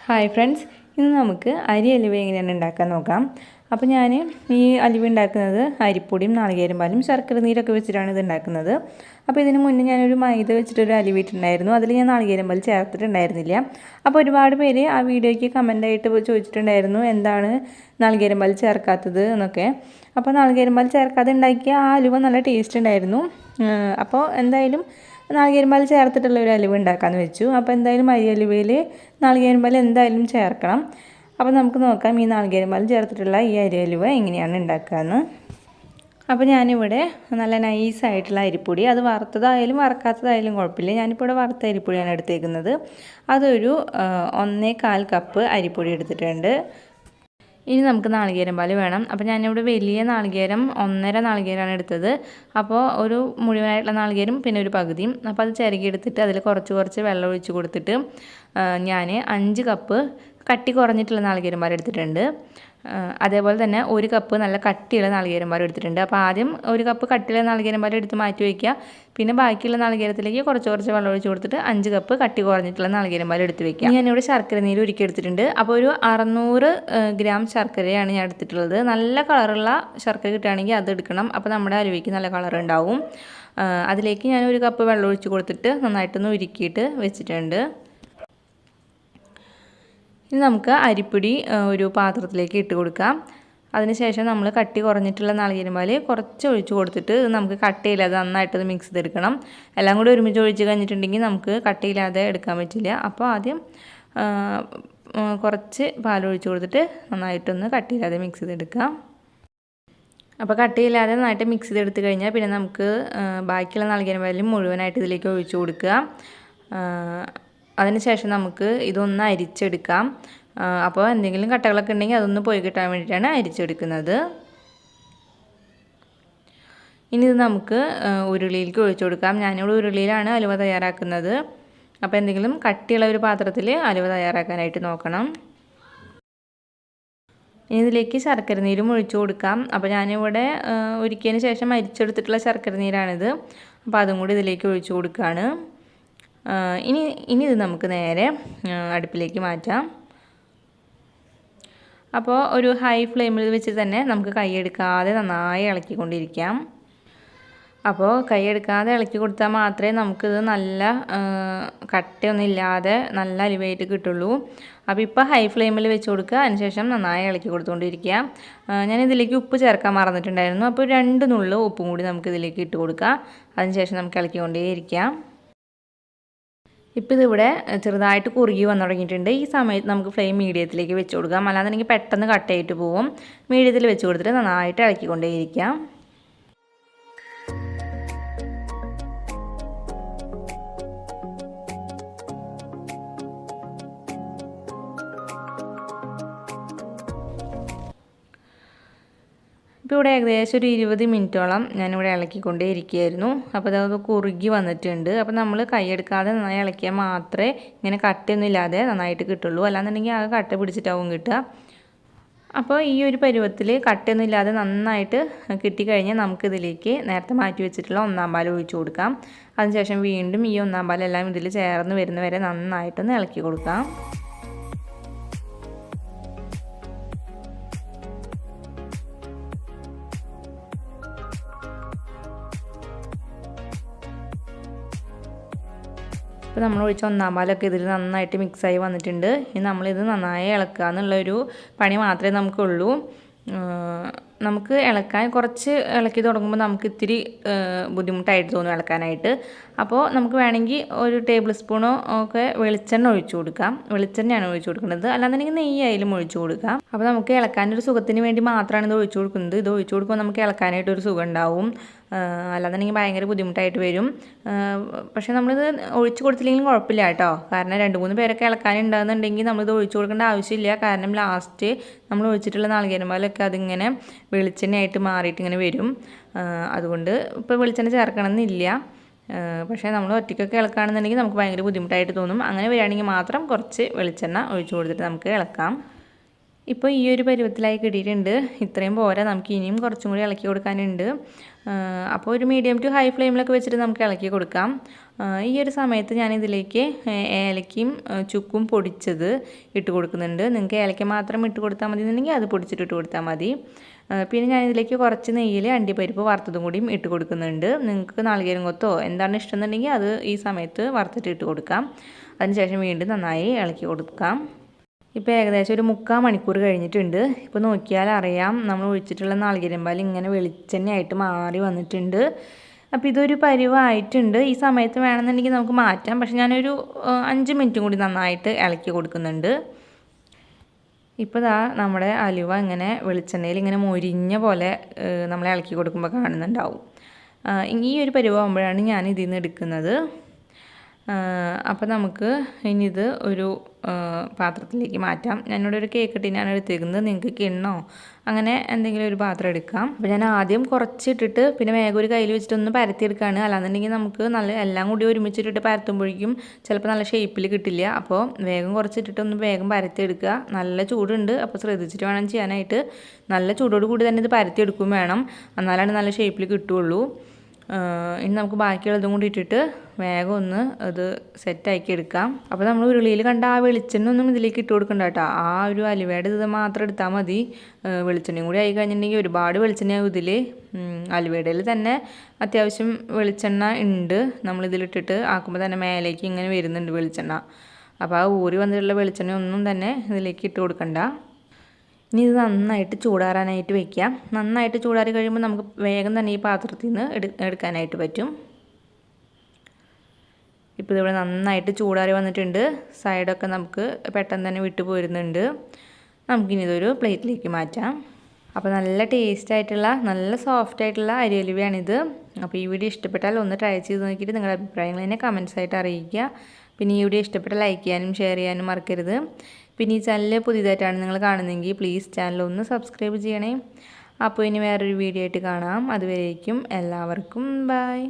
Hi friends, ഇന്ന് നമുക്ക് അരി അലുവ എങ്ങനെയാണ് ഉണ്ടാക്കാൻ നോക്കാം. അപ്പോൾ ഞാൻ ഈ അലുവ ഉണ്ടാക്കുന്നത് അരിപ്പൊടിയും നാളികേരം പാലും ശർക്കര നീരൊക്കെ വെച്ചിട്ടാണ് ഇത് ഉണ്ടാക്കുന്നത്. അപ്പോൾ ഇതിന് മുന്നേ ഞാനൊരു മൈദ വെച്ചിട്ടൊരു അലുവ ഇട്ടിട്ടുണ്ടായിരുന്നു. അതിൽ ഞാൻ നാളികേരം പാൽ ചേർത്തിട്ടുണ്ടായിരുന്നില്ല. അപ്പോൾ ഒരുപാട് പേര് ആ വീഡിയോയ്ക്ക് കമൻ്റായിട്ട് ചോദിച്ചിട്ടുണ്ടായിരുന്നു എന്താണ് നാളികേരം പാൽ ചേർക്കാത്തത് എന്നൊക്കെ. അപ്പോൾ നാളികേരം പാൽ ചേർക്കാതെ ഉണ്ടാക്കിയ ആ അലുവ നല്ല ടേസ്റ്റ് ഉണ്ടായിരുന്നു. അപ്പോൾ എന്തായാലും നാളികേരം പാൽ ചേർത്തിട്ടുള്ള ഒരു അലുവ ഉണ്ടാക്കാമെന്ന് വെച്ചു. അപ്പോൾ എന്തായാലും അരി അലുവയിൽ നാളികേരം പാൽ എന്തായാലും ചേർക്കണം. അപ്പോൾ നമുക്ക് നോക്കാം ഈ നാളികേരം പാൽ ചേർത്തിട്ടുള്ള ഈ അരി അലുവ എങ്ങനെയാണ് ഉണ്ടാക്കുകയെന്ന്. അപ്പോൾ ഞാനിവിടെ നല്ല നൈസായിട്ടുള്ള അരിപ്പൊടി, അത് വറുത്തതായാലും വറക്കാത്തതായാലും കുഴപ്പമില്ല. ഞാനിപ്പോൾ ഇവിടെ വറുത്ത അരിപ്പൊടിയാണ് എടുത്തേക്കുന്നത്. അതൊരു 1.25 കപ്പ് അരിപ്പൊടി എടുത്തിട്ടുണ്ട്. ഇനി നമുക്ക് നാളികേരം പാൽ വേണം. അപ്പോൾ ഞാനിവിടെ വലിയ നാളികേരം 1.5 നാളികേരമാണ് എടുത്തത്. അപ്പോൾ ഒരു മുഴുവനായിട്ടുള്ള നാളികേരം പിന്നെ ഒരു പകുതിയും. അപ്പോൾ അത് ചിരകിയെടുത്തിട്ട് അതിൽ കുറച്ച് വെള്ളം ഒഴിച്ച് കൊടുത്തിട്ട് ഞാൻ 5 കപ്പ് കട്ടി കുറഞ്ഞിട്ടുള്ള നാളികേരം പാൽ എടുത്തിട്ടുണ്ട്. അതേപോലെ തന്നെ 1 കപ്പ് നല്ല കട്ടിയുള്ള നാളികേരം പാൽ എടുത്തിട്ടുണ്ട്. അപ്പോൾ ആദ്യം 1 കപ്പ് കട്ടിയുള്ള നാളികേരം പാൽ എടുത്ത് മാറ്റി വയ്ക്കുക. പിന്നെ ബാക്കിയുള്ള നാളികേരത്തിലേക്ക് കുറച്ച് വെള്ളം ഒഴിച്ച് കൊടുത്തിട്ട് 5 കപ്പ് കട്ടി കുറഞ്ഞിട്ടുള്ള നാളികേരം പാൽ എടുത്ത് വയ്ക്കുക. ഞാനിവിടെ ശർക്കര നീര് ഉരുക്കി എടുത്തിട്ടുണ്ട്. അപ്പോൾ ഒരു 600 ഗ്രാം ശർക്കരയാണ് ഞാൻ എടുത്തിട്ടുള്ളത്. നല്ല കളറുള്ള ശർക്കര കിട്ടുകയാണെങ്കിൽ അത് എടുക്കണം. അപ്പോൾ നമ്മുടെ അലുവയ്ക്ക് നല്ല കളർ ഉണ്ടാവും. അതിലേക്ക് ഞാൻ 1 കപ്പ് വെള്ളം ഒഴിച്ച് കൊടുത്തിട്ട് നന്നായിട്ടൊന്ന് ഉരുക്കിയിട്ട് വെച്ചിട്ടുണ്ട്. ഇനി നമുക്ക് അരിപ്പൊടി ഒരു പാത്രത്തിലേക്ക് ഇട്ട് കൊടുക്കാം. അതിനുശേഷം നമ്മൾ കട്ടി കുറഞ്ഞിട്ടുള്ള നാളികേരം പാൽ കുറച്ച് ഒഴിച്ച് കൊടുത്തിട്ട് നമുക്ക് കട്ടയില്ലാതെ നന്നായിട്ടത് മിക്സ് ചെയ്തെടുക്കണം. എല്ലാം കൂടി ഒരുമിച്ച് ഒഴിച്ച് കഴിഞ്ഞിട്ടുണ്ടെങ്കിൽ നമുക്ക് കട്ടയില്ലാതെ എടുക്കാൻ പറ്റില്ല. അപ്പോൾ ആദ്യം കുറച്ച് പാൽ ഒഴിച്ച് കൊടുത്തിട്ട് നന്നായിട്ടൊന്ന് കട്ടയില്ലാതെ മിക്സ് ചെയ്തെടുക്കാം. അപ്പോൾ കട്ടയില്ലാതെ നന്നായിട്ട് മിക്സ് ചെയ്തെടുത്ത് കഴിഞ്ഞാൽ പിന്നെ നമുക്ക് ബാക്കിയുള്ള നാളികേരം പാലും മുഴുവനായിട്ട് ഇതിലേക്ക് ഒഴിച്ച് കൊടുക്കുക. അതിനുശേഷം നമുക്ക് ഇതൊന്ന് അരിച്ചെടുക്കാം. അപ്പോൾ എന്തെങ്കിലും കട്ടകളൊക്കെ ഉണ്ടെങ്കിൽ അതൊന്ന് പോയി കിട്ടാൻ വേണ്ടിയിട്ടാണ് അരിച്ചെടുക്കുന്നത്. ഇനി ഇത് നമുക്ക് ഉരുളിയിലേക്ക് ഒഴിച്ചു കൊടുക്കാം. ഞാനിവിടെ ഉരുളിയിലാണ് അലുവ തയ്യാറാക്കുന്നത്. അപ്പോൾ എന്തെങ്കിലും കട്ടിയുള്ള ഒരു പാത്രത്തിൽ അലുവ തയ്യാറാക്കാനായിട്ട് നോക്കണം. ഇനി ഇതിലേക്ക് ശർക്കര നീരും ഒഴിച്ചു കൊടുക്കാം. അപ്പോൾ ഞാനിവിടെ ഒരുക്കിയതിന് ശേഷം അരിച്ചെടുത്തിട്ടുള്ള ശർക്കര നീരാണിത്. അപ്പോൾ അതും കൂടി ഇതിലേക്ക് ഒഴിച്ചു കൊടുക്കുകയാണ്. ഇനി ഇത് നമുക്ക് നേരെ അടുപ്പിലേക്ക് മാറ്റാം. അപ്പോൾ ഒരു ഹൈ ഫ്ലെയിമിൽ വെച്ച് തന്നെ നമുക്ക് കൈയെടുക്കാതെ നന്നായി ഇളക്കിക്കൊണ്ടിരിക്കാം. അപ്പോൾ കൈയെടുക്കാതെ ഇളക്കി കൊടുത്താൽ മാത്രമേ നമുക്കിത് നല്ല കട്ടയൊന്നും ഇല്ലാതെ നല്ല അലുവയായിട്ട് കിട്ടുള്ളൂ. അപ്പോൾ ഇപ്പോൾ ഹൈ ഫ്ലെയിമിൽ വെച്ച് കൊടുക്കുക. അതിനുശേഷം നന്നായി ഇളക്കി കൊടുത്തുകൊണ്ടിരിക്കുക. ഞാനിതിലേക്ക് ഉപ്പ് ചേർക്കാൻ മറന്നിട്ടുണ്ടായിരുന്നു. അപ്പോൾ 2 നുള്ള് ഉപ്പും കൂടി നമുക്കിതിലേക്ക് ഇട്ട് കൊടുക്കുക. അതിനുശേഷം നമുക്ക് ഇളക്കിക്കൊണ്ടേയിരിക്കാം. ഇപ്പോൾ ഇതിവിടെ ചെറുതായിട്ട് കുറുകി വന്നു തുടങ്ങിയിട്ടുണ്ട്. ഈ സമയത്ത് നമുക്ക് ഫ്ലെയിം മീഡിയത്തിലേക്ക് വെച്ച് കൊടുക്കാം. അല്ലാന്നുണ്ടെങ്കിൽ പെട്ടെന്ന് കട്ടയായിട്ട് പോവും. മീഡിയത്തിൽ വെച്ച് കൊടുത്തിട്ട് നന്നായിട്ട് ഇളക്കിക്കൊണ്ടേയിരിക്കാം. ഇപ്പോൾ ഇവിടെ ഏകദേശം ഒരു 20 മിനിറ്റോളം ഞാനിവിടെ ഇളക്കിക്കൊണ്ടേ ഇരിക്കുകയായിരുന്നു. അപ്പോൾ അത് കുറുകി വന്നിട്ടുണ്ട്. അപ്പോൾ നമ്മൾ കൈയെടുക്കാതെ നന്നായി ഇളക്കിയാൽ മാത്രമേ ഇങ്ങനെ കട്ടയൊന്നും ഇല്ലാതെ നന്നായിട്ട് കിട്ടുള്ളൂ. അല്ലാന്നുണ്ടെങ്കിൽ ആകെ കട്ട പിടിച്ചിട്ടാവും കിട്ടുക. അപ്പോൾ ഈ ഒരു പരുവത്തിൽ കട്ടയൊന്നും ഇല്ലാതെ നന്നായിട്ട് കിട്ടിക്കഴിഞ്ഞാൽ നമുക്കിതിലേക്ക് നേരത്തെ മാറ്റി വെച്ചിട്ടുള്ള 1-ാം പാൽ ഒഴിച്ചു കൊടുക്കാം. അതിനുശേഷം വീണ്ടും ഈ 1-ാം പാലെല്ലാം ഇതിൽ ചേർന്ന് വരുന്നവരെ നന്നായിട്ടൊന്ന് ഇളക്കി കൊടുക്കാം. ഇപ്പോൾ നമ്മൾ ഒഴിച്ച 1-ാം പാലൊക്കെ ഇതിൽ നന്നായിട്ട് മിക്സായി വന്നിട്ടുണ്ട്. ഇനി നമ്മളിത് നന്നായി ഇളക്കുക എന്നുള്ളൊരു പണി മാത്രമേ നമുക്കുള്ളൂ. നമുക്ക് ഇളക്കാൻ കുറച്ച് ഇളക്കി തുടങ്ങുമ്പോൾ നമുക്ക് ഇത്തിരി ബുദ്ധിമുട്ടായിട്ട് തോന്നും ഇളക്കാനായിട്ട്. അപ്പോൾ നമുക്ക് വേണമെങ്കിൽ ഒരു ടേബിൾ സ്പൂണോ ഒക്കെ വെളിച്ചെണ്ണ ഒഴിച്ചു കൊടുക്കാം. വെളിച്ചെണ്ണയാണ് ഒഴിച്ചു കൊടുക്കുന്നത്. അല്ലാന്നുണ്ടെങ്കിൽ നെയ്യായാലും ഒഴിച്ചു കൊടുക്കാം. അപ്പോൾ നമുക്ക് ഇളക്കാനൊരു സുഖത്തിന് വേണ്ടി മാത്രമാണ് ഇത് ഒഴിച്ചു കൊടുക്കുന്നത്. ഇത് ഒഴിച്ചു കൊടുക്കുമ്പോൾ നമുക്ക് ഇളക്കാനായിട്ടൊരു സുഖം ഉണ്ടാവും. അല്ലാന്നുണ്ടെങ്കിൽ ഭയങ്കര ബുദ്ധിമുട്ടായിട്ട് വരും. പക്ഷേ നമ്മളിത് ഒഴിച്ചു കൊടുത്തില്ലെങ്കിലും കുഴപ്പമില്ല കേട്ടോ. കാരണം 2-3 പേരൊക്കെ ഇളക്കാനുണ്ടാകുന്നുണ്ടെങ്കിൽ നമ്മളിത് ഒഴിച്ചു കൊടുക്കേണ്ട ആവശ്യമില്ല. കാരണം ലാസ്റ്റ് നമ്മൾ ഒഴിച്ചിട്ടുള്ള നാളികേരം പാലൊക്കെ അതിങ്ങനെ വെളിച്ചെണ്ണയായിട്ട് മാറിയിട്ട് ഇങ്ങനെ വരും. അതുകൊണ്ട് ഇപ്പോൾ വെളിച്ചെണ്ണ ചേർക്കണമെന്നില്ല. പക്ഷേ നമ്മൾ ഒറ്റയ്ക്കൊക്കെ ഇളക്കുകയാണെന്നുണ്ടെങ്കിൽ നമുക്ക് ഭയങ്കര ബുദ്ധിമുട്ടായിട്ട് തോന്നും. അങ്ങനെ വരികയാണെങ്കിൽ മാത്രം കുറച്ച് വെളിച്ചെണ്ണ ഒഴിച്ചു കൊടുത്തിട്ട് നമുക്ക് ഇളക്കാം. ഇപ്പോൾ ഈ ഒരു പരുവത്തിലായി കിട്ടിയിട്ടുണ്ട്. ഇത്രയും പോരാ, നമുക്ക് ഇനിയും കുറച്ചും കൂടി ഇളക്കി കൊടുക്കാനുണ്ട്. അപ്പോൾ ഒരു മീഡിയം ടു ഹൈ ഫ്ലെയിമിലൊക്കെ വെച്ചിട്ട് നമുക്ക് ഇളക്കി കൊടുക്കാം. ഈ ഒരു സമയത്ത് ഞാനിതിലേക്ക് ഏലക്കയും ചുക്കും പൊടിച്ചത് ഇട്ട് കൊടുക്കുന്നുണ്ട്. നിങ്ങൾക്ക് ഏലക്ക മാത്രം ഇട്ട് കൊടുത്താൽ മതി എന്നുണ്ടെങ്കിൽ അത് പൊടിച്ചിട്ട് ഇട്ട് കൊടുത്താൽ മതി. പിന്നെ ഞാനിതിലേക്ക് കുറച്ച് നെയ്യിൽ അണ്ടിപ്പരിപ്പ് വറുത്തതും കൂടിയും ഇട്ട് കൊടുക്കുന്നുണ്ട്. നിങ്ങൾക്ക് നാളികേരം കൊത്തോ എന്താണ് ഇഷ്ടം എന്നുണ്ടെങ്കിൽ അത് ഈ സമയത്ത് വറുത്തിട്ട് ഇട്ട് കൊടുക്കാം. അതിനുശേഷം വീണ്ടും നന്നായി ഇളക്കി കൊടുക്കാം. ഇപ്പോൾ ഏകദേശം ഒരു 3/4 മണിക്കൂർ കഴിഞ്ഞിട്ടുണ്ട്. ഇപ്പോൾ നോക്കിയാൽ അറിയാം നമ്മൾ ഒഴിച്ചിട്ടുള്ള നാളികേരം പാൽ ഇങ്ങനെ വെളിച്ചെണ്ണയായിട്ട് മാറി വന്നിട്ടുണ്ട്. അപ്പോൾ ഇതൊരു പരുവമായിട്ടുണ്ട്. ഈ സമയത്ത് വേണമെന്നുണ്ടെങ്കിൽ നമുക്ക് മാറ്റാം. പക്ഷെ ഞാനൊരു 5 മിനിറ്റും കൂടി നന്നായിട്ട് ഇളക്കി കൊടുക്കുന്നുണ്ട്. ഇപ്പോൾ ദാ നമ്മുടെ അലുവ ഇങ്ങനെ വെളിച്ചെണ്ണയിൽ ഇങ്ങനെ മൊരിഞ്ഞ പോലെ നമ്മൾ ഇളക്കി കൊടുക്കുമ്പോൾ കാണുന്നുണ്ടാവും. ഈ ഒരു പരുവമാകുമ്പോഴാണ് ഞാൻ ഇതിൽ നിന്ന് എടുക്കുന്നത്. അപ്പോൾ നമുക്ക് ഇനി ഇത് ഒരു പാത്രത്തിലേക്ക് മാറ്റാം. ഞാനിവിടെ ഒരു കേക്ക് ടിന്നാണ് എടുത്തിരിക്കുന്നത്. നിങ്ങൾക്ക് കിണ്ണോ അങ്ങനെ എന്തെങ്കിലും ഒരു പാത്രം എടുക്കാം. അപ്പോൾ ഞാൻ ആദ്യം കുറച്ചിട്ടിട്ട് പിന്നെ വേഗം ഒരു കയ്യിൽ വെച്ചിട്ടൊന്ന് പരത്തിയെടുക്കുകയാണ്. അല്ലാന്നുണ്ടെങ്കിൽ നമുക്ക് നല്ല എല്ലാം കൂടി ഒരുമിച്ചിട്ടിട്ട് പരത്തുമ്പോഴേക്കും ചിലപ്പോൾ നല്ല ഷേപ്പിൽ കിട്ടില്ല. അപ്പോൾ വേഗം കുറച്ചിട്ടിട്ട് ഒന്ന് വേഗം പരത്തിയെടുക്കുക. നല്ല ചൂടുണ്ട്, അപ്പോൾ ശ്രദ്ധിച്ചിട്ട് വേണം ചെയ്യാനായിട്ട്. നല്ല ചൂടോട് കൂടി തന്നെ ഇത് പരത്തിയെടുക്കും വേണം, എന്നാലാണ് നല്ല ഷേപ്പിൽ കിട്ടുകയുള്ളൂ. ഇനി നമുക്ക് ബാക്കിയുള്ളതും കൂടി ഇട്ടിട്ട് വേഗം ഒന്ന് അത് സെറ്റാക്കി എടുക്കാം. അപ്പോൾ നമ്മൾ ഉരുളിയിൽ കണ്ട ആ വെളിച്ചെണ്ണ ഒന്നും ഇതിലേക്ക് ഇട്ട് കൊടുക്കണ്ട കേട്ടോ. ആ ഒരു അലുവയുടെ ഇത് മാത്രം എടുത്താൽ മതി. വെളിച്ചെണ്ണയും കൂടി ആയി കഴിഞ്ഞിട്ടുണ്ടെങ്കിൽ ഒരുപാട് വെളിച്ചെണ്ണയാവും ഇതിൽ. അലുവയുടെ തന്നെ അത്യാവശ്യം വെളിച്ചെണ്ണ ഉണ്ട്. നമ്മളിതിലിട്ടിട്ട് ആക്കുമ്പോൾ തന്നെ മേലേക്ക് ഇങ്ങനെ വരുന്നുണ്ട് വെളിച്ചെണ്ണ. അപ്പോൾ ആ ഊറി വന്നിട്ടുള്ള വെളിച്ചെണ്ണ ഒന്നും തന്നെ ഇതിലേക്ക് ഇട്ട് കൊടുക്കണ്ട. ഇനി ഇത് നന്നായിട്ട് ചൂടാറാനായിട്ട് വയ്ക്കാം. നന്നായിട്ട് ചൂടാറി കഴിയുമ്പോൾ നമുക്ക് വേഗം തന്നെ ഈ പാത്രത്തിൽ നിന്ന് എടുക്കാനായിട്ട് പറ്റും. ഇപ്പോൾ ഇതിവിടെ നന്നായിട്ട് ചൂടാറി വന്നിട്ടുണ്ട്. സൈഡൊക്കെ നമുക്ക് പെട്ടെന്ന് തന്നെ വിട്ടു പോരുന്നുണ്ട്. നമുക്കിനി ഇതൊരു പ്ലേറ്റിലേക്ക് മാറ്റാം. അപ്പോൾ നല്ല ടേസ്റ്റ് ആയിട്ടുള്ള നല്ല സോഫ്റ്റ് ആയിട്ടുള്ള അരി അലുവയാണിത്. അപ്പോൾ ഈ വീഡിയോ ഇഷ്ടപ്പെട്ടാൽ ഒന്ന് ട്രൈ ചെയ്ത് നോക്കിയിട്ട് നിങ്ങളുടെ അഭിപ്രായങ്ങൾ തന്നെ കമൻസ് ആയിട്ട് അറിയിക്കുക. പിന്നെ ഈ വീഡിയോ ഇഷ്ടപ്പെട്ടാൽ ലൈക്ക് ചെയ്യാനും ഷെയർ ചെയ്യാനും മറക്കരുത്. പിന്നെ ഈ ചാനൽ പുതിയതായിട്ടാണ് നിങ്ങൾ കാണുന്നതെങ്കിൽ പ്ലീസ് ചാനൽ ഒന്ന് സബ്സ്ക്രൈബ് ചെയ്യണേ. അപ്പോൾ ഇനി വേറൊരു വീഡിയോ ആയിട്ട് കാണാം. അതുവരേക്കും എല്ലാവർക്കും ബൈ.